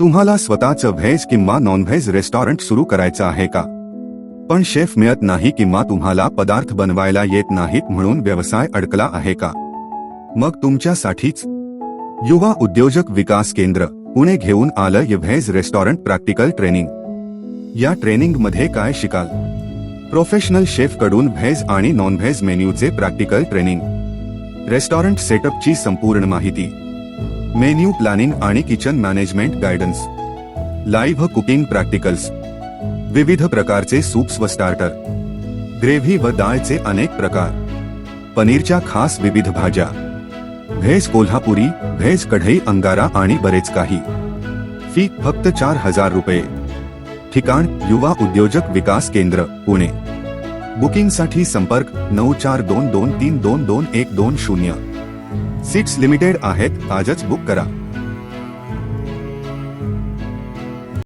तुम्हाला स्वतःचं व्हेज किंवा नॉनव्हेज रेस्टॉरंट सुरू करायचं आहे का? पण शेफ मिळत नाही किंवा तुम्हाला पदार्थ बनवायला येत नाहीत म्हणून व्यवसाय अडकला आहे का? मग तुमच्यासाठीच युवा उद्योजक विकास केंद्र पुणे घेऊन आलं व्हेज रेस्टॉरंट प्रॅक्टिकल ट्रेनिंग। या ट्रेनिंग मध्ये काय शिकाल? प्रोफेशनल शेफ कडून व्हेज आणि नॉनव्हेज मेन्यूचे प्रॅक्टिकल ट्रेनिंग, रेस्टॉरंट सेटअपची संपूर्ण माहिती, मेन्यू प्लॅनिंग आणि kitchen management guidance, live cooking practicals, विविध प्रकारचे सूप्स व स्टार्टर, ग्रेव्ही व डाळचे अनेक प्रकार, पनीरच्या खास विविध भाज्या, व्हेज कोल्हापुरी, व्हेज कढई अंगारा आणि बरेच काही। फी फक्त 4000 रुपये। ठिकाण युवा उद्योजक विकास केंद्र पुणे। बुकिंगसाठी संपर्क 9422322220। सीट्स लिमिटेड आहेत, आजच बुक करा।